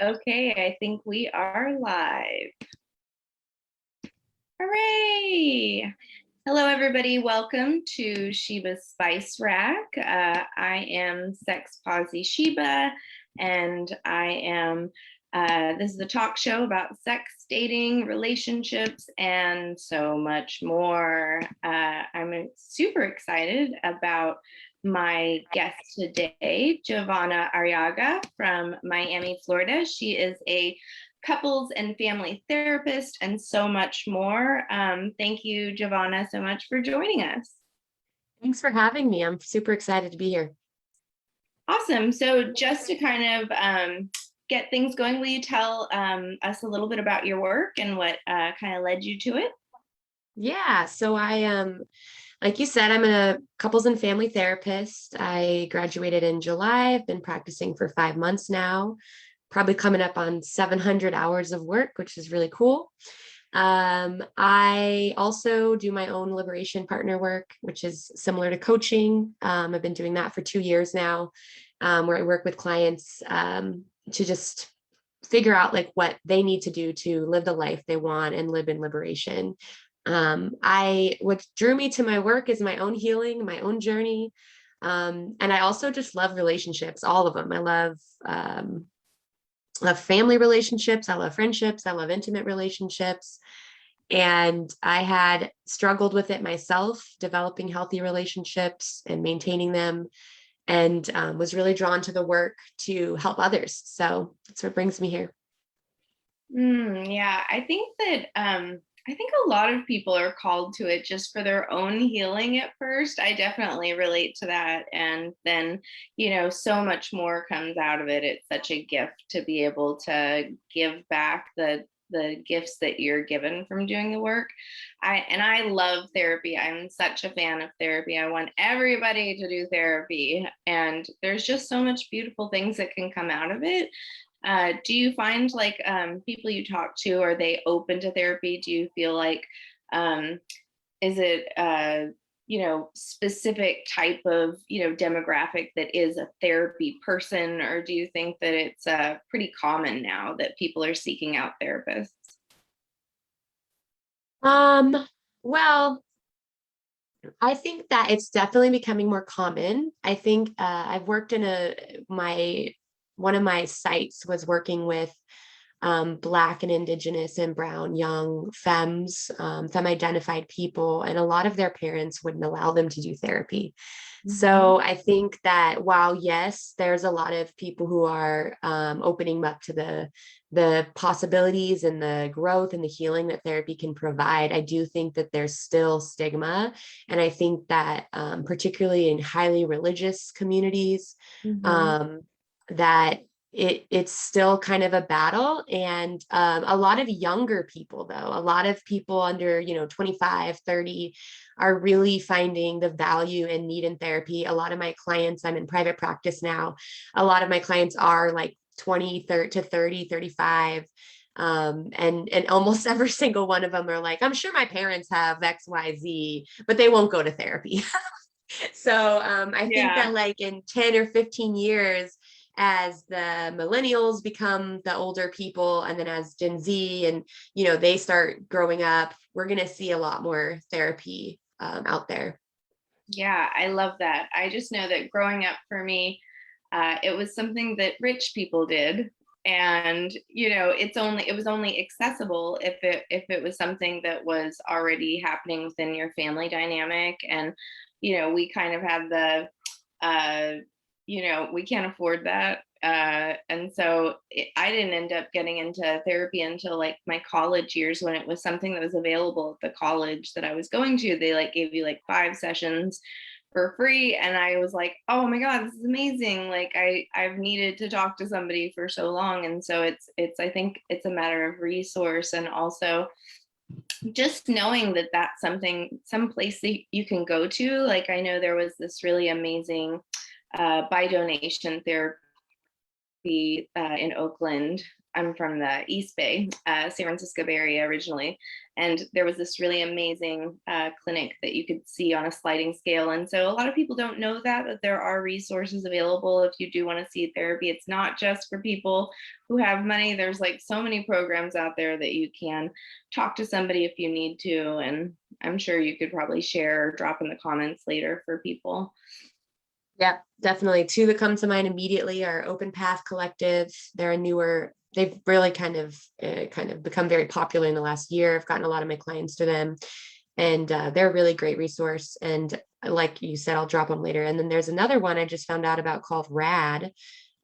Okay, I think we are live. Hooray! Hello, everybody. Welcome to Sheba's Spice Rack. I am Sex Posy Sheba, and this is a talk show about sex, dating, relationships, and so much more. I'm super excited about my guest today, Javonna Arriaga from Miami, Florida. She is a couples and family therapist, and so much more. Thank you, Javonna, so much for joining us. Thanks for having me. I'm super excited to be here. Awesome. So just to kind of get things going, will you tell us a little bit about your work and what kind of led you to it? Yeah, so I am, like you said, I'm a couples and family therapist. I graduated in July. I've been practicing for 5 months now, probably coming up on 700 hours of work, which is really cool. I also do my own liberation partner work, which is similar to coaching. I've been doing that for 2 years now, where I work with clients to just figure out like what they need to do to live the life they want and live in liberation. What drew me to my work is my own healing, my own journey. And I also just love relationships, all of them. I love family relationships. I love friendships. I love intimate relationships. And I had struggled with it myself, developing healthy relationships and maintaining them, and was really drawn to the work to help others. So that's what brings me here. Yeah, I think a lot of people are called to it just for their own healing at first. I definitely relate to that. And then, so much more comes out of it. It's such a gift to be able to give back the gifts that you're given from doing the work. I love therapy. I'm such a fan of therapy. I want everybody to do therapy. And there's just so much beautiful things that can come out of it. Do you find like people you talk to, are they open to therapy? Do you feel like, um, is it, specific type of, demographic that is a therapy person, or do you think that it's pretty common now that people are seeking out therapists? Um, well, I think that it's definitely becoming more common. I think I've worked in one of my sites was working with Black and Indigenous and Brown young femmes, femme-identified people, and a lot of their parents wouldn't allow them to do therapy. Mhm. So I think that while yes, there's a lot of people who are opening up to the possibilities and the growth and the healing that therapy can provide, I do think that there's still stigma, and I think that particularly in highly religious communities, Mhm. um, that it's still kind of a battle. And a lot of younger people, though, a lot of people under 25, 30 are really finding the value and need in therapy. A lot of my clients, I'm in private practice now, a lot of my clients are like 20 to 30, 35. And almost every single one of them are like, I'm sure my parents have XYZ, but they won't go to therapy. So I think that Yeah. like in 10 or 15 years, as the millennials become the older people, and then as Gen Z and they start growing up, we're going to see a lot more therapy out there. Yeah, I love that. I just know that growing up for me, it was something that rich people did, and it was only accessible if it was something that was already happening within your family dynamic. And we kind of had the uh, we can't afford that. And so I didn't end up getting into therapy until like my college years, when it was something that was available at the college that I was going to. They like gave you like 5 sessions for free. And I was like, oh my God, this is amazing. Like I've needed to talk to somebody for so long. And so I think it's a matter of resource, and also just knowing that that's some place that you can go to. Like I know there was this really amazing by donation therapy in Oakland. I'm from the East Bay, San Francisco Bay Area originally, and there was this really amazing clinic that you could see on a sliding scale. And so a lot of people don't know that there are resources available if you do want to see therapy. It's not just for people who have money. There's like so many programs out there that you can talk to somebody if you need to. And I'm sure you could probably share or drop in the comments later for people. Yeah, definitely. Two that come to mind immediately are Open Path Collective. They've really kind of become very popular in the last year. I've gotten a lot of my clients to them, and they're a really great resource. And like you said, I'll drop them later. And then there's another one I just found out about called RAD,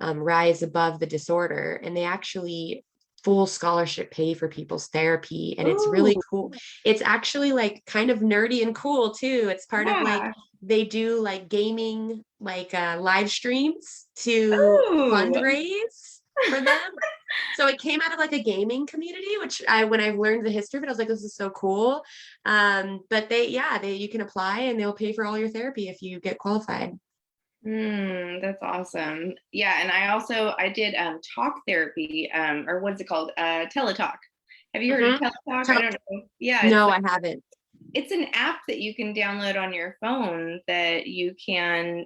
Rise Above the Disorder, and they actually full scholarship pay for people's therapy, and it's really Ooh, cool. It's actually like kind of nerdy and cool too. It's part of like yeah. they do like gaming, like live streams to Ooh. fundraise for them. So it came out of like a gaming community, which when I learned the history of it, I was like, this is so cool. But you can apply and they'll pay for all your therapy if you get qualified. That's awesome. Yeah, and I did talk therapy, or what's it called? Teletalk. Have you heard of Mm-hmm. Teletalk? I don't know. Yeah, No, I haven't. it's an app that you can download on your phone that you can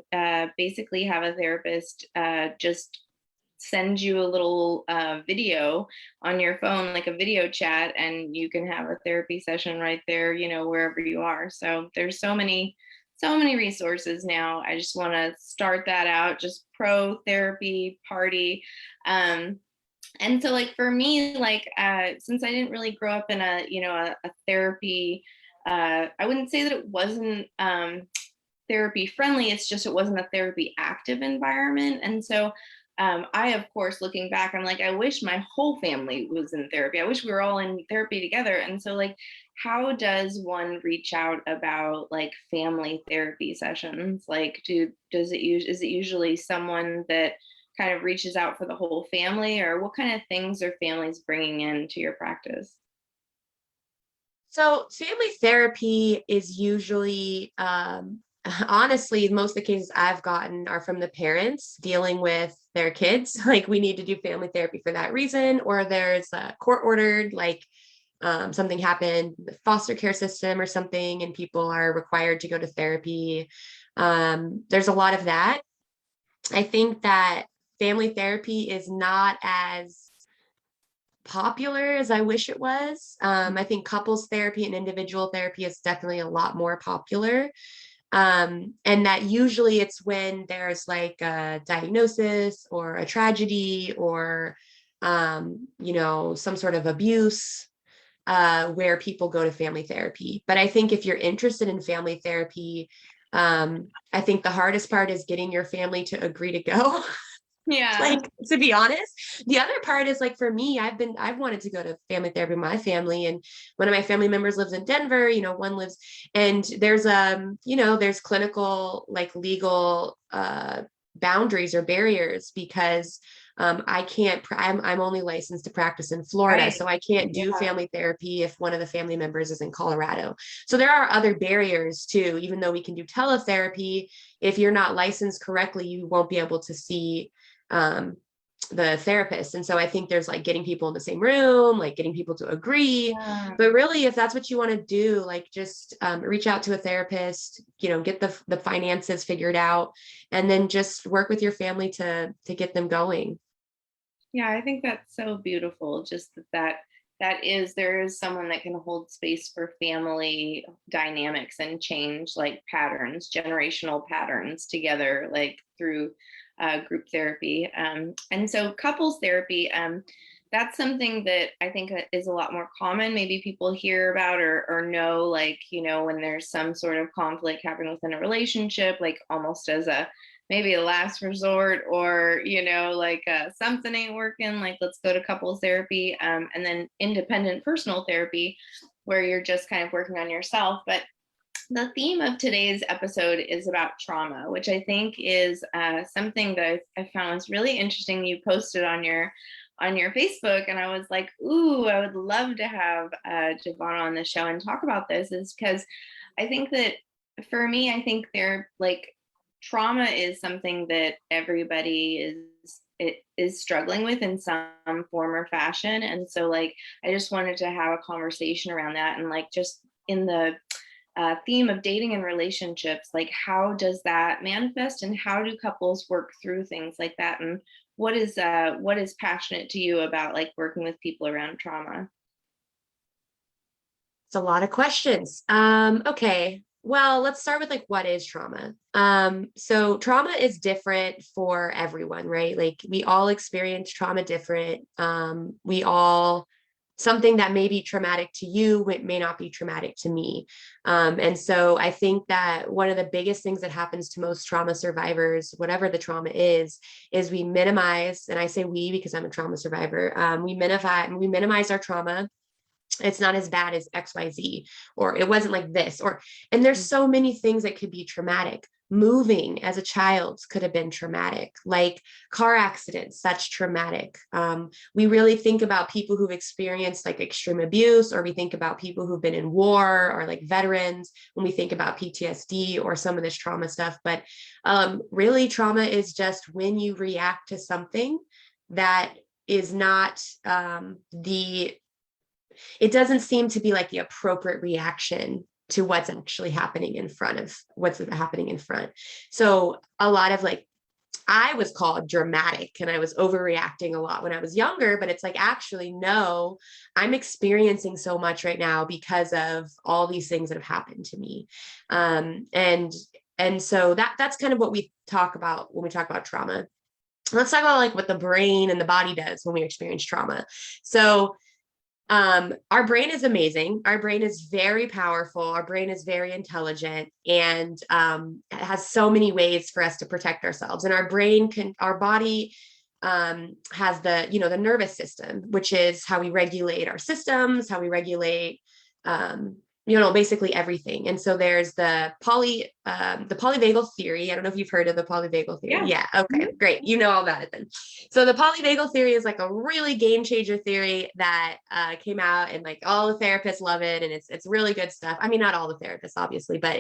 basically have a therapist just send you a little video on your phone, like a video chat, and you can have a therapy session right there, wherever you are. So there's so many resources now. I just want to start that out, just pro therapy party. And so like for me, like since I didn't really grow up in a therapy, I wouldn't say that it wasn't therapy friendly. It's just it wasn't a therapy active environment. And so I, of course, looking back, I'm like, I wish my whole family was in therapy. I wish we were all in therapy together. And so, like, how does one reach out about like family therapy sessions? Like, is it usually someone that kind of reaches out for the whole family, or what kind of things are families bringing into your practice? So family therapy is usually, honestly, most of the cases I've gotten are from the parents dealing with their kids. Like we need to do family therapy for that reason, or there's a court ordered, like something happened in the foster care system or something, and people are required to go to therapy. There's a lot of that. I think that family therapy is not as popular as I wish it was. I think couples therapy and individual therapy is definitely a lot more popular. And that usually it's when there's like a diagnosis or a tragedy or, some sort of abuse, where people go to family therapy. But I think if you're interested in family therapy, I think the hardest part is getting your family to agree to go. Yeah. Like, to be honest. The other part is like for me, I've wanted to go to family therapy with my family, and one of my family members lives in Denver, one lives, and there's clinical, like legal boundaries or barriers because I can't I'm only licensed to practice in Florida, Right. so I can't do Yeah. family therapy if one of the family members is in Colorado. So there are other barriers too. Even though we can do teletherapy, if you're not licensed correctly, you won't be able to see the therapist. And so I think there's like getting people in the same room, like getting people to agree. Yeah. But really, if that's what you want to do, like just reach out to a therapist, get the finances figured out, and then just work with your family to get them going. Yeah, I think that's so beautiful. Just there is someone that can hold space for family dynamics and change like patterns, generational patterns together, like through group therapy. And so couples therapy, that's something that I think is a lot more common. Maybe people hear about or know, like, when there's some sort of conflict happening within a relationship, like almost as a maybe a last resort, or like something ain't working, like let's go to couples therapy, and then independent personal therapy where you're just kind of working on yourself. But the theme of today's episode is about trauma, which I think is something that I found was really interesting. You posted on your Facebook, and I was like, ooh, I would love to have Javonna on the show and talk about this, is because I think that for me, I think they're like trauma is something that everybody is it is struggling with in some form or fashion. And so like I just wanted to have a conversation around that, and like just in the theme of dating and relationships, like how does that manifest, and how do couples work through things like that, and what is passionate to you about like working with people around trauma? It's a lot of questions. Okay. Well, let's start with like what is trauma? So trauma is different for everyone, right? Like we all experience trauma different. We all something that may be traumatic to you, it may not be traumatic to me. And so I think that one of the biggest things that happens to most trauma survivors, whatever the trauma is we minimize, and I say we because I'm a trauma survivor, we minimize our trauma. It's not as bad as XYZ, or it wasn't like this, or, and there's so many things that could be traumatic. Moving as a child could have been traumatic, like car accidents, that's traumatic. We really think about people who've experienced like extreme abuse, or we think about people who've been in war, or like veterans when we think about PTSD or some of this trauma stuff. But really, trauma is just when you react to something that is not it doesn't seem to be like the appropriate reaction to what's actually happening in front of what's happening in front. So a lot of like, I was called dramatic and I was overreacting a lot when I was younger, but it's like, actually, no, I'm experiencing so much right now because of all these things that have happened to me. And so that's kind of what we talk about when we talk about trauma. Let's talk about like what the brain and the body does when we experience trauma. So our brain is amazing. Our brain is very powerful. Our brain is very intelligent, and it has so many ways for us to protect ourselves. And our body has the nervous system, which is how we regulate our systems, how we regulate, basically everything. And so there's the polyvagal theory. I don't know if you've heard of the polyvagal theory. Yeah. Okay, great. You know all about it then. So the polyvagal theory is like a really game changer theory that came out, and like all the therapists love it. And it's really good stuff. I mean, not all the therapists, obviously, but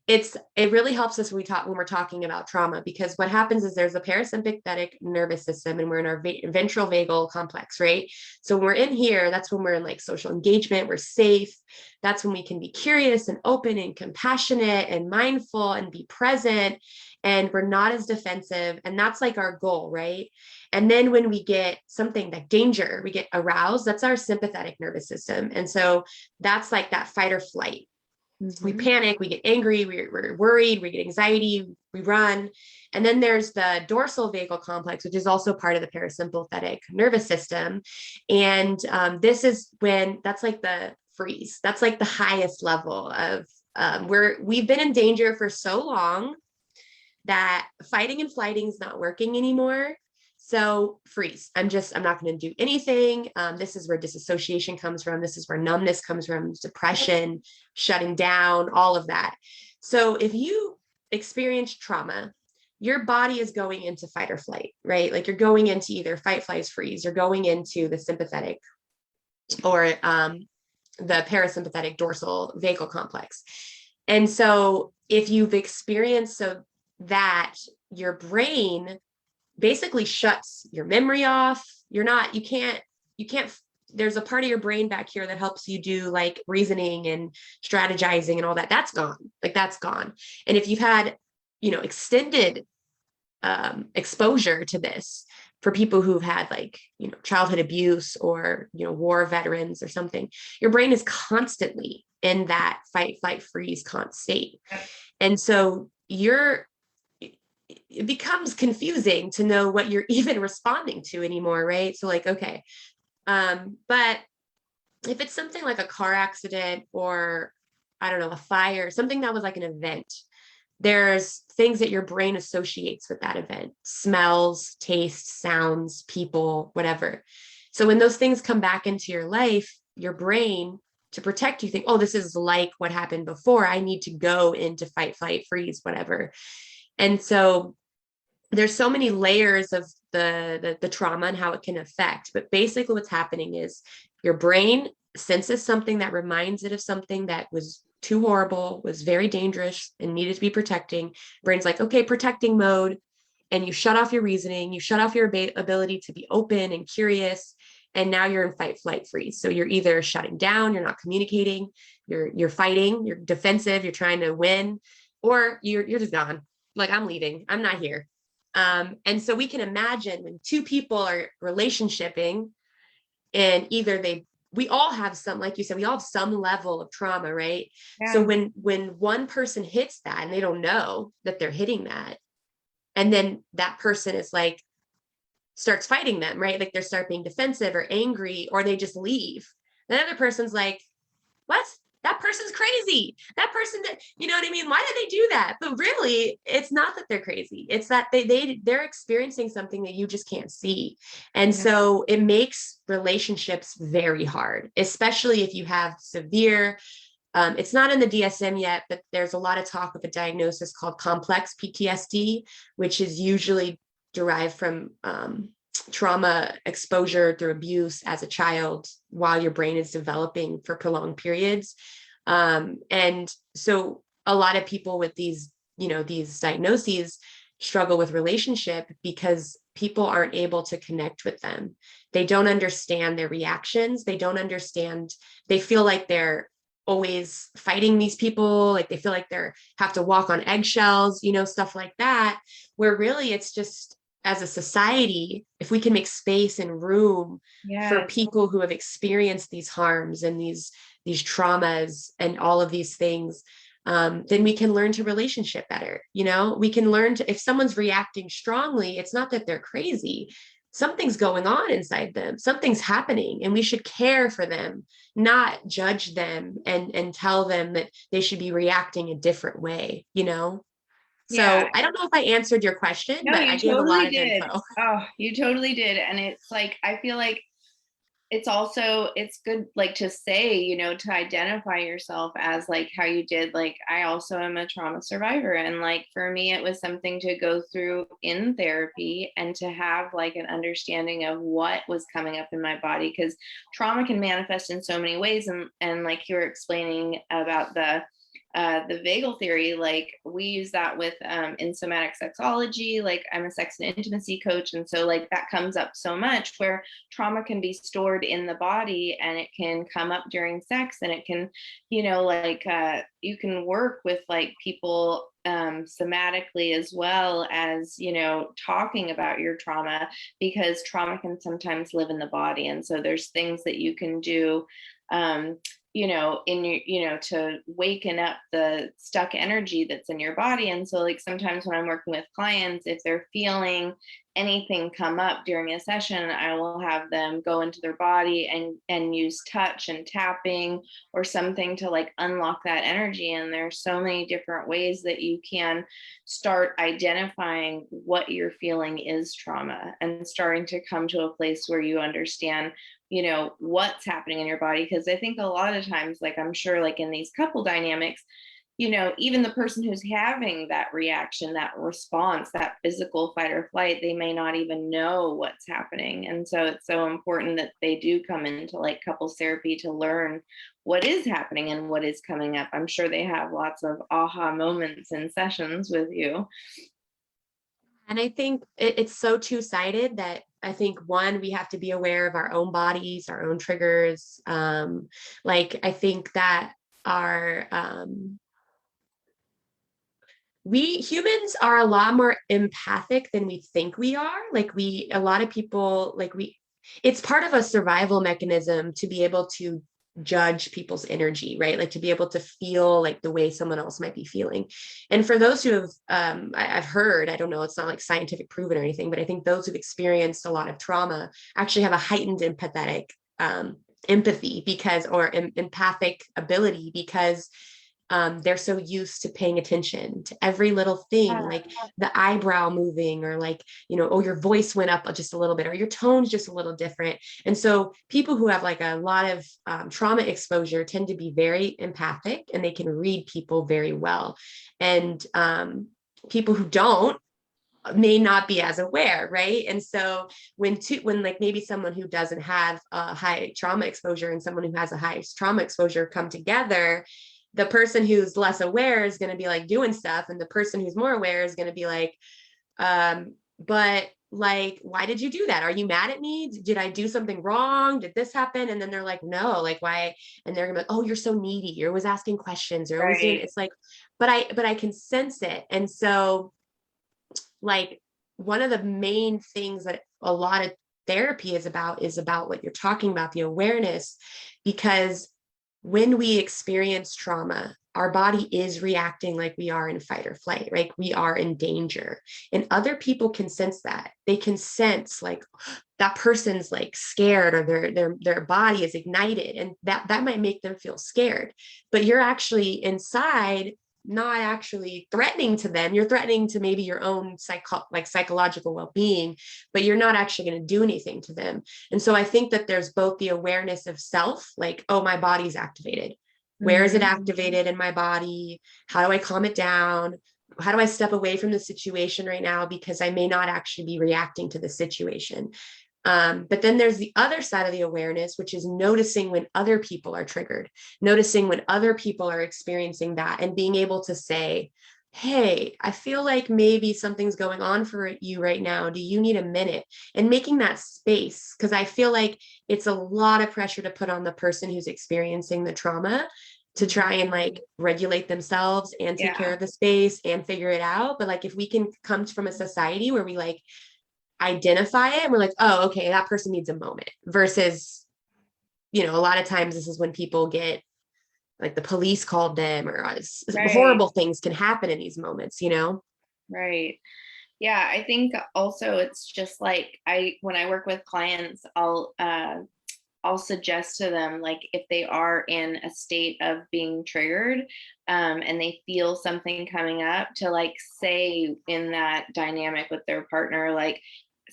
it really helps us when we're talking about trauma, because what happens is there's a parasympathetic nervous system, and we're in our ventral vagal complex, right? So when we're in here, that's when we're in like social engagement, we're safe. That's when we can be curious and open and compassionate and mindful and be present, and we're not as defensive. And that's like our goal, right? And then when we get something like danger, we get aroused, that's our sympathetic nervous system. And so that's like that fight or flight. We panic, we get angry, we're worried, we get anxiety, we run. And then there's the dorsal vagal complex, which is also part of the parasympathetic nervous system. And this is when that's like the freeze. That's like the highest level of we've been in danger for so long that fighting and flighting is not working anymore. So freeze. I'm not going to do anything. This is where disassociation comes from. This is where numbness comes from, depression, shutting down, all of that. So if you experience trauma, your body is going into fight or flight, right? Like you're going into either fight, flight, freeze. You're going into the sympathetic or the parasympathetic dorsal vagal complex. And so if you've experienced that, your brain basically shuts your memory off. You can't, there's a part of your brain back here that helps you do like reasoning and strategizing and all that. That's gone. Like that's gone. And if you've had, extended exposure to this, for people who've had like, childhood abuse or, war veterans or something, your brain is constantly in that fight, flight, freeze state. And so it becomes confusing to know what you're even responding to anymore, right? So like, okay. But if it's something like a car accident or, I don't know, a fire, something that was like an event, there's things that your brain associates with that event: smells, tastes, sounds, people, whatever. So when those things come back into your life, your brain, to protect you, think, oh, this is like what happened before. I need to go into fight, flight, freeze, whatever. And so there's so many layers of the trauma and how it can affect. But basically what's happening is your brain senses something that reminds it of something that was too horrible, was very dangerous, and needed to be protecting. Brain's like, okay, protecting mode. and you shut off your reasoning, you shut off your ability to be open and curious, and now you're in fight, flight, freeze. So you're either shutting down, you're not communicating, you're fighting, you're defensive, you're trying to win, or you're just gone. Like, I'm leaving, I'm not here. And so we can imagine when two people are relationshiping, and either we all have some, like you said, we all have some level of trauma, right? Yeah. So when one person hits that and they don't know that they're hitting that, and then that person is like, starts fighting them, right? Like they start being defensive or angry, or they just leave. The other person's like, what? That person's crazy. That person, you know what I mean? Why did they do that? But really, it's not that they're crazy. It's that they're experiencing something that you just can't see. And so it makes relationships very hard, especially if you have severe, it's not in the DSM yet, but there's a lot of talk of a diagnosis called complex PTSD, which is usually derived from trauma exposure through abuse as a child while your brain is developing for prolonged periods. And so a lot of people with these, these diagnoses struggle with relationship because people aren't able to connect with them. They don't understand their reactions. They don't understand, they feel like they're always fighting these people, like they feel like they're have to walk on eggshells, stuff like that, where really it's just, as a society, if we can make space and room for people who have experienced these harms and these traumas and all of these things, then we can learn to relationship better. We can learn to, if someone's reacting strongly, it's not that they're crazy. Something's going on inside them. Something's happening, and we should care for them, not judge them and tell them that they should be reacting a different way, So I don't know if I answered your question, No, but you I gave a lot of did. info. Oh, you totally did. And it's like, I feel like it's good, like, to say, to identify yourself as like how you did. Like, I also am a trauma survivor. And like, for me, it was something to go through in therapy and to have like an understanding of what was coming up in my body, because trauma can manifest in so many ways. And like you were explaining about the vagal theory, like we use that with in somatic sexology. Like, I'm a sex and intimacy coach, and so like that comes up so much, where trauma can be stored in the body and it can come up during sex, and it can, you can work with like people somatically, as well as talking about your trauma, because trauma can sometimes live in the body. And so there's things that you can do in your, to waken up the stuck energy that's in your body. And so like, sometimes when I'm working with clients, if they're feeling anything come up during a session, I will have them go into their body and use touch and tapping or something to like unlock that energy. And there's so many different ways that you can start identifying what you're feeling is trauma, and starting to come to a place where you understand what's happening in your body. Because I think a lot of times, like, I'm sure like in these couple dynamics, even the person who's having that reaction, that response, that physical fight or flight, they may not even know what's happening. And so it's so important that they do come into like couples therapy to learn what is happening and what is coming up. I'm sure they have lots of aha moments in sessions with you. And I think it's so two-sided that I think, one, we have to be aware of our own bodies, our own triggers. Like, I think that we humans are a lot more empathic than we think we are. Like, a lot of people, like, it's part of a survival mechanism to be able to judge people's energy, right? Like, to be able to feel like the way someone else might be feeling. And for those who have, I've heard, I don't know, it's not like scientific proven or anything, but I think those who've experienced a lot of trauma actually have a heightened empathy or empathic ability, because they're so used to paying attention to every little thing, like the eyebrow moving, or like, oh, your voice went up just a little bit, or your tone's just a little different. And so people who have like a lot of trauma exposure tend to be very empathic, and they can read people very well. And people who don't may not be as aware, right? And so when like maybe someone who doesn't have a high trauma exposure and someone who has a high trauma exposure come together, the person who's less aware is going to be like doing stuff, and the person who's more aware is going to be like, but like, why did you do that? Are you mad at me? Did I do something wrong? Did this happen? And then they're like, no, like, why? And they're gonna be like, oh, you're so needy. You're always asking questions. You're always doing, Right. it's like, but I can sense it. And so like one of the main things that a lot of therapy is about what you're talking about, the awareness, because when we experience trauma, our body is reacting like we are in fight or flight, right? We are in danger. And other people can sense that. They can sense like that person's like scared, or their body is ignited, and that might make them feel scared. But you're actually inside not actually threatening to them. You're threatening to maybe your own psychological well-being, but you're not actually going to do anything to them. And so I think that there's both the awareness of self, like, oh, my body's activated. Where is it Mhm. activated in my body? How do I calm it down? How do I step away from the situation right now? Because I may not actually be reacting to the situation. But then there's the other side of the awareness, which is noticing when other people are triggered, noticing when other people are experiencing that, and being able to say, hey, I feel like maybe something's going on for you right now. Do you need a minute? And making that space, because I feel like it's a lot of pressure to put on the person who's experiencing the trauma to try and like regulate themselves and take care Yeah. of the space and figure it out. But like if we can come from a society where we like identify it and we're like, oh, okay, that person needs a moment, versus, a lot of times this is when people get like the police called them, or Right. horrible things can happen in these moments. Right. Yeah, I think also it's just like when I work with clients, I'll suggest to them, like, if they are in a state of being triggered, and they feel something coming up, to like say in that dynamic with their partner, like,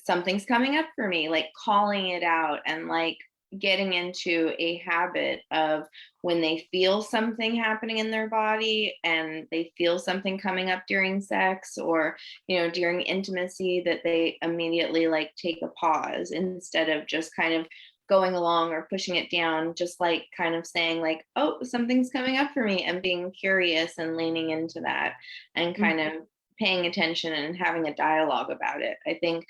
something's coming up for me, like calling it out, and like getting into a habit of, when they feel something happening in their body and they feel something coming up during sex, or during intimacy, that they immediately like take a pause, instead of just kind of going along or pushing it down, just like kind of saying like, oh, something's coming up for me, and being curious and leaning into that, and kind of paying attention and having a dialogue about it. I think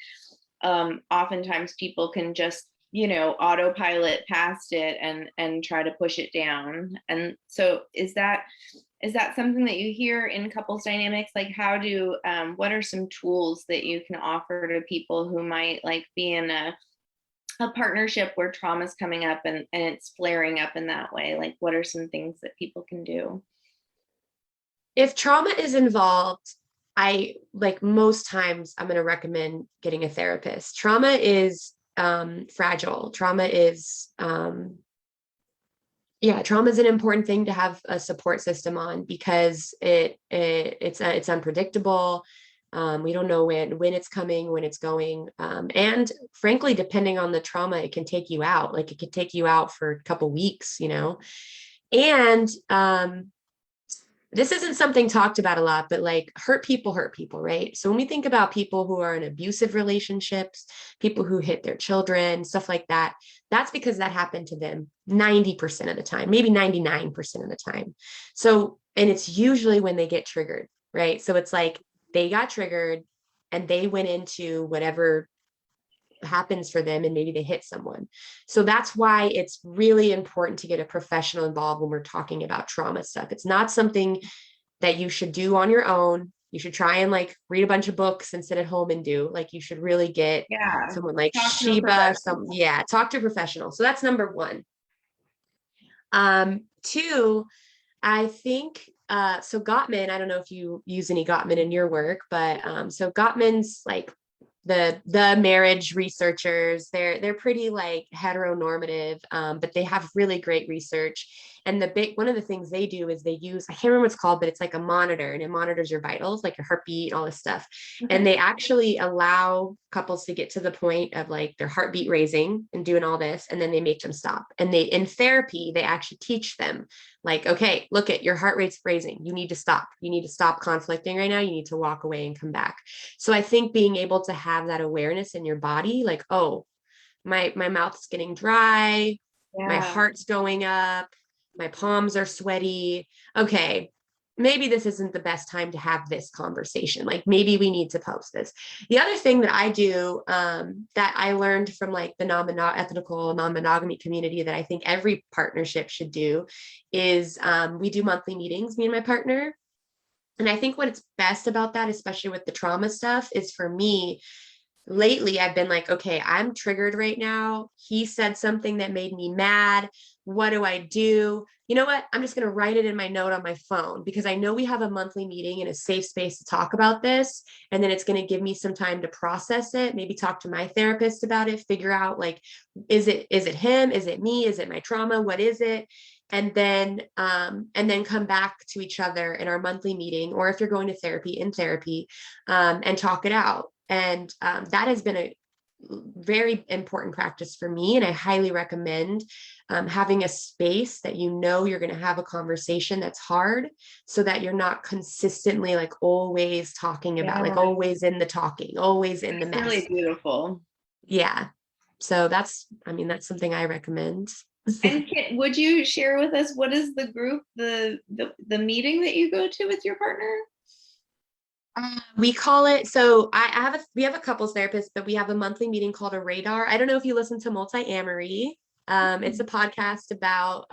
oftentimes people can just autopilot past it and try to push it down. And so is that something that you hear in couples dynamics? Like, how do what are some tools that you can offer to people who might like be in a partnership where trauma's coming up, and it's flaring up in that way? Like, what are some things that people can do? If trauma is involved, I like most times I'm going to recommend getting a therapist. Trauma is fragile. Trauma is an important thing to have a support system on, because it's unpredictable. We don't know when it's coming, when it's going, and frankly, depending on the trauma, it can take you out. Like it could take you out for a couple weeks. And this isn't something talked about a lot, but like hurt people, right? So when we think about people who are in abusive relationships, people who hit their children, stuff like that, that's because that happened to them 90% of the time, maybe 99% of the time. So, and it's usually when they get triggered, right? So it's like they got triggered and they went into whatever happens for them, and maybe they hit someone. So that's why it's really important to get a professional involved when we're talking about trauma stuff. It's not something that you should do on your own. You should try and like read a bunch of books and sit at home and do. Like you should really get Yeah, someone like talk to a Sheba or some, professional. yeah, talk to a professional. So that's number one. Two, I think so Gottman, I don't know if you use any Gottman in your work, but so Gottman's like the marriage researchers, they're pretty like heteronormative, but they have really great research. And one of the things they do is they use, I can't remember what it's called, but it's like a monitor, and it monitors your vitals, like your heartbeat and all this stuff. And Okay. they actually allow couples to get to the point of like their heartbeat raising and doing all this, and then they make them stop. And they, in therapy, they actually teach them like, okay, look at your heart rate's raising. You need to stop. You need to stop conflicting right now. You need to walk away and come back. So I think being able to have that awareness in your body, like, oh, my mouth's getting dry, my Yeah. heart's going up, my palms are sweaty. Okay, maybe this isn't the best time to have this conversation. Like maybe we need to post this. The other thing that I do that I learned from like the ethical non-monogamy community that I think every partnership should do is we do monthly meetings, me and my partner. And I think what's best about that, especially with the trauma stuff, is for me, lately I've been like, okay, I'm triggered right now. He said something that made me mad. What do I do? You know what? I'm just going to write it in my note on my phone because I know we have a monthly meeting in a safe space to talk about this. And then it's going to give me some time to process it, maybe talk to my therapist about it, figure out like, is it him? Is it me? Is it my trauma? What is it? And then come back to each other in our monthly meeting, or if you're going to therapy, and talk it out. And that has been a very important practice for me. And I highly recommend having a space that you know you're going to have a conversation that's hard, so that you're not consistently like always talking about, like always in the talking, always in the mess. Really beautiful. Yeah. So that's something I recommend. And would you share with us, what is the group, the meeting that you go to with your partner? We call it, so we have a couples therapist, but we have a monthly meeting called a radar. I don't know if you listen to Multi-Amory. It's a podcast about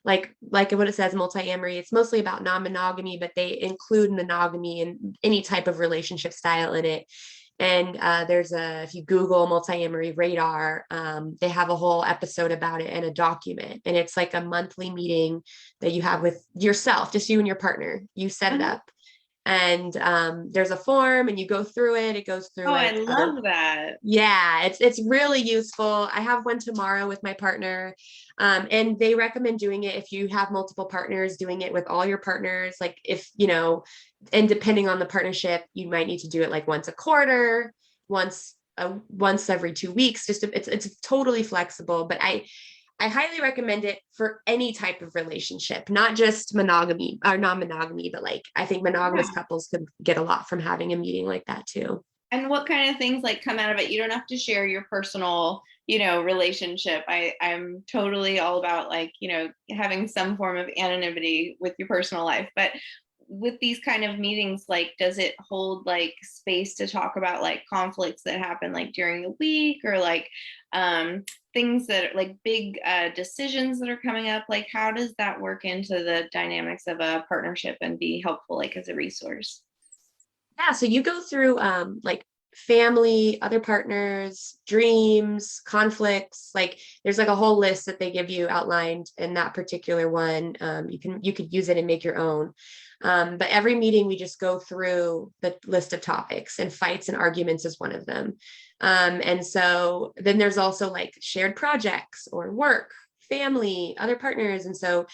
like what it says, multi-amory. It's mostly about non-monogamy, but they include monogamy and any type of relationship style in it. And if you Google Multi-Amory radar, they have a whole episode about it and a document. And it's like a monthly meeting that you have with yourself, just you and your partner. You set it up. And there's a form and you go through it. It goes through. Oh, I love that. Yeah, it's really useful. I have one tomorrow with my partner, and they recommend doing it if you have multiple partners, doing it with all your partners. Like if, and depending on the partnership, you might need to do it like once a quarter, once every 2 weeks. It's totally flexible, but I highly recommend it for any type of relationship, not just monogamy or non-monogamy, but like I think monogamous couples could get a lot from having a meeting like that too. And what kind of things like come out of it? You don't have to share your personal, relationship. I'm totally all about like, having some form of anonymity with your personal life. But with these kind of meetings, like, does it hold like space to talk about like conflicts that happen like during the week, or like things that are like big decisions that are coming up? Like, how does that work into the dynamics of a partnership and be helpful, like as a resource? Yeah, so you go through like family, other partners, dreams, conflicts. Like there's like a whole list that they give you outlined in that particular one. You could use it and make your own. But every meeting we just go through the list of topics, and fights and arguments is one of them. And so then there's also like shared projects or work, family, other partners. And so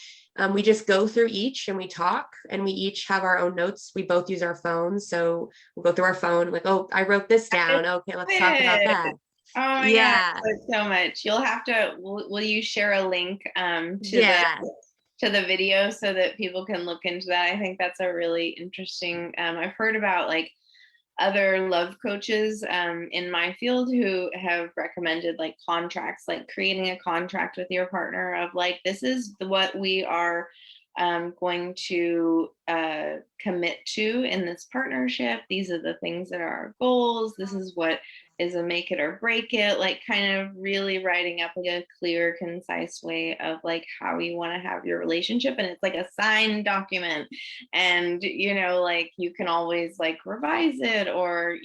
we just go through each and we talk, and we each have our own notes. We both use our phones. So we'll go through our phone, like, oh, I wrote this down. Okay, let's talk about that. Oh my God, so much. You'll have to, will you share a link to the video so that people can look into that? I think that's a really interesting, I've heard about like other love coaches in my field who have recommended like contracts, like creating a contract with your partner of like, this is what we are going to commit to in this partnership. These are the things that are our goals. This is what is a make it or break it, like kind of really writing up like a clear, concise way of like how you want to have your relationship. And it's like a signed document, and like you can always like revise it, or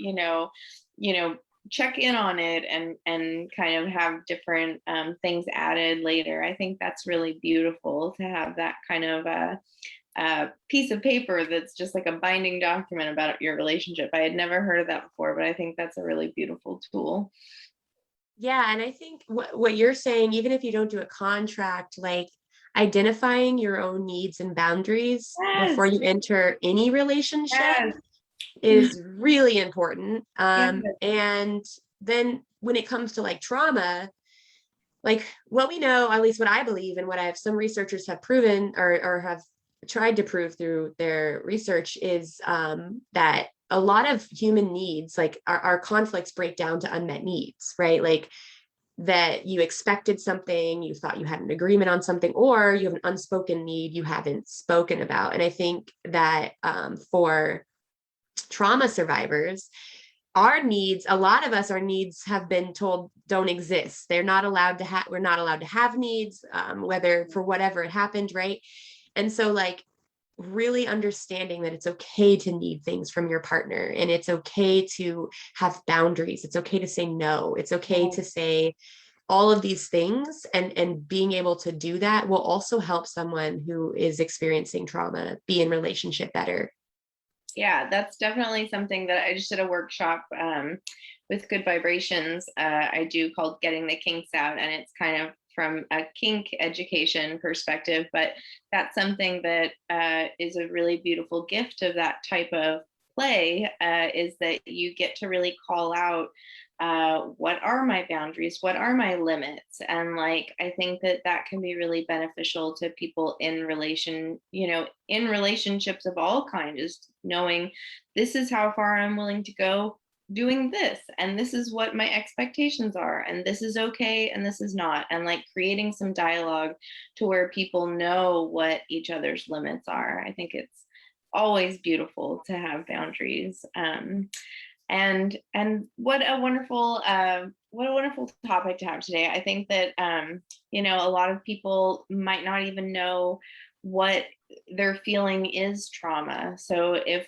check in on it and kind of have different things added later. I think that's really beautiful to have that kind of a piece of paper that's just like a binding document about your relationship. I had never heard of that before, but I think that's a really beautiful tool. Yeah, and I think what you're saying, even if you don't do a contract, like identifying your own needs and boundaries before you enter any relationship is really important. And then when it comes to like trauma, like what we know, at least what I believe, and what some researchers have proven or have tried to prove through their research, is that a lot of human needs, like our conflicts, break down to unmet needs, right? Like that you expected something, you thought you had an agreement on something, or you have an unspoken need you haven't spoken about. And I think that for trauma survivors, our needs, a lot of us, our needs have been told don't exist. They're not allowed to have, we're not allowed to have needs, whether for whatever it happened, right? And so like really understanding that it's okay to need things from your partner, and it's okay to have boundaries. It's okay to say no. It's okay to say all of these things, and being able to do that will also help someone who is experiencing trauma be in relationship better. Yeah, that's definitely something that I just did a workshop with Good Vibrations. I do called Getting the Kinks Out, and it's kind of from a kink education perspective, but that's something that is a really beautiful gift of that type of play, is that you get to really call out what are my boundaries, what are my limits. And like I think that that can be really beneficial to people in in relationships of all kinds, is knowing this is how far I'm willing to go doing this, and this is what my expectations are, and this is okay and this is not, and like creating some dialogue to where people know what each other's limits are. I think it's always beautiful to have boundaries. And what a wonderful topic to have today. I think that a lot of people might not even know what they're feeling is trauma. So if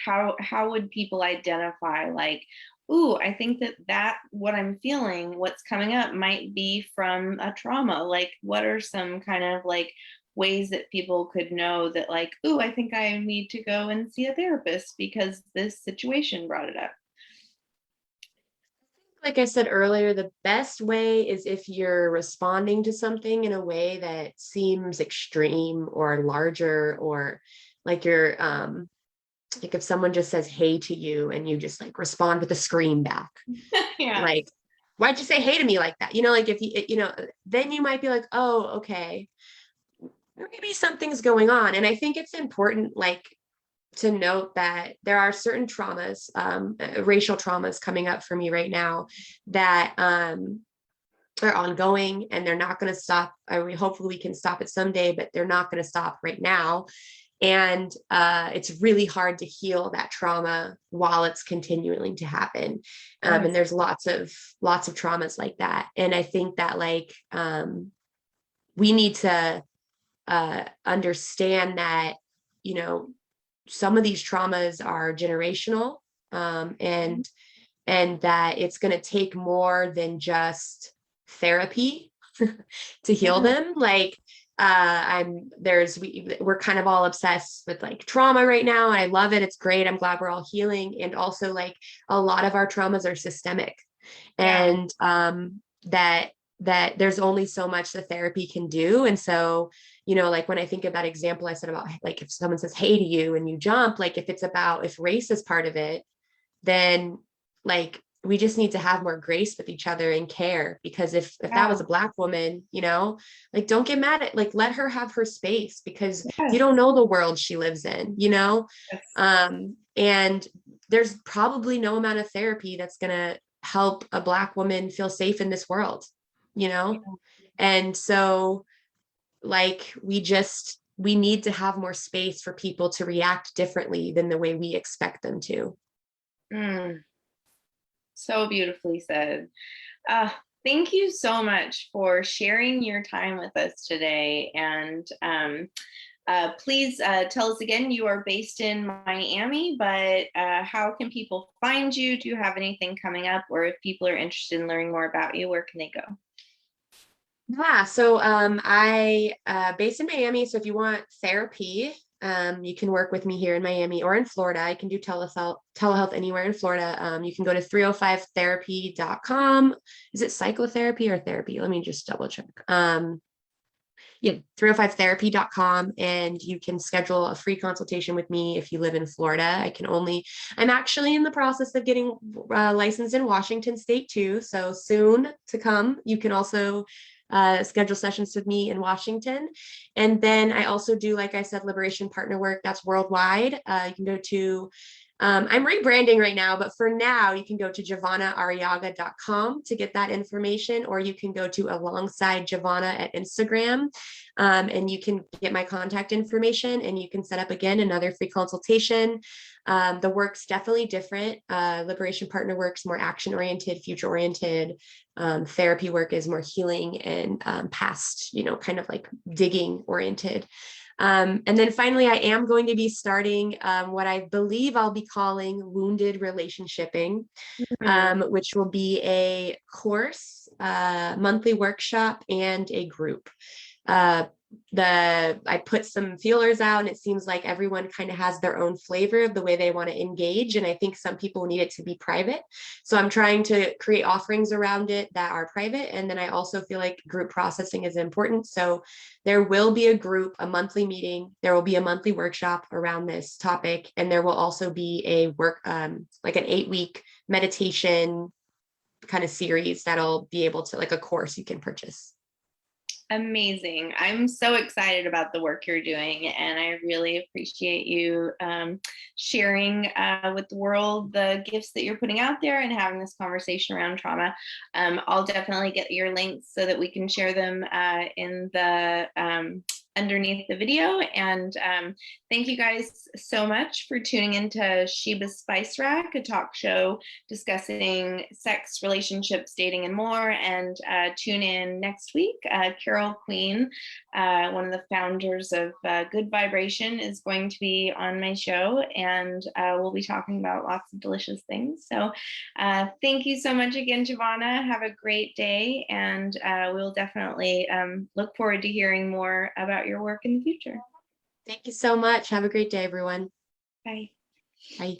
how would people identify, like, ooh, I think that what I'm feeling, what's coming up might be from a trauma. Like, what are some kind of like ways that people could know that, like, ooh, I think I need to go and see a therapist because this situation brought it up? Like I said earlier, the best way is if you're responding to something in a way that seems extreme or larger, or like you're like if someone just says hey to you and you just like respond with a scream back, Yeah. like, why'd you say hey to me like that? Like if then you might be like, oh, okay, maybe something's going on. And I think it's important, like, to note that there are certain traumas, racial traumas coming up for me right now that are ongoing, and they're not going to stop. Hopefully we can stop it someday, but they're not going to stop right now. And it's really hard to heal that trauma while it's continuing to happen. And there's lots of traumas like that. And I think that like we need to understand that, some of these traumas are generational, and that it's going to take more than just therapy to heal them. Like we're kind of all obsessed with like trauma right now, and I love it. It's great. I'm glad we're all healing. And also like a lot of our traumas are systemic, and that there's only so much the therapy can do. And so, like when I think of that example I said about like if someone says hey to you and you jump, like if race is part of it, then like we just need to have more grace with each other and care. Because if that was a Black woman, like don't get mad at, like, let her have her space, because you don't know the world she lives in, and there's probably no amount of therapy that's going to help a Black woman feel safe in this world. And so like we need to have more space for people to react differently than the way we expect them to. So beautifully said. Thank you so much for sharing your time with us today. And please tell us again, you are based in Miami, but how can people find you? Do you have anything coming up? Or if people are interested in learning more about you, where can they go? Yeah, so I based in Miami. So if you want therapy, you can work with me here in Miami or in Florida. I can do telehealth anywhere in Florida. You can go to 305therapy.com. Is it psychotherapy or therapy? Let me just double check. Yeah, 305therapy.com, and you can schedule a free consultation with me if you live in Florida. I'm actually in the process of getting licensed in Washington State too. So soon to come. You can also schedule sessions with me in Washington. And then I also do, like I said, liberation partner work that's worldwide. You can go to I'm rebranding right now, but for now, you can go to JavonnaArriaga.com to get that information, or you can go to Alongside Javonna at Instagram, and you can get my contact information, and you can set up again another free consultation. The work's definitely different. Liberation partner work's more action-oriented, future-oriented. Therapy work is more healing and past, kind of like digging oriented. And then finally, I am going to be starting what I believe I'll be calling Wounded Relationshiping, which will be a course, monthly workshop, and a group. I put some feelers out, and it seems like everyone kind of has their own flavor of the way they want to engage. And I think some people need it to be private. So I'm trying to create offerings around it that are private. And then I also feel like group processing is important. So there will be a group, a monthly meeting. There will be a monthly workshop around this topic. And there will also be a work, like an 8-week meditation kind of series that'll be able to, like a course you can purchase. Amazing. I'm so excited about the work you're doing, and I really appreciate you sharing with the world the gifts that you're putting out there and having this conversation around trauma. I'll definitely get your links so that we can share them in the underneath the video. And thank you guys so much for tuning into Sheba's Spice Rack, a talk show discussing sex, relationships, dating, and more. And tune in next week. Carol Queen, one of the founders of Good Vibration, is going to be on my show, and we'll be talking about lots of delicious things. So thank you so much again, Javonna. Have a great day, and we'll definitely look forward to hearing more about your work in the future. Thank you so much. Have a great day, everyone. Bye. Bye.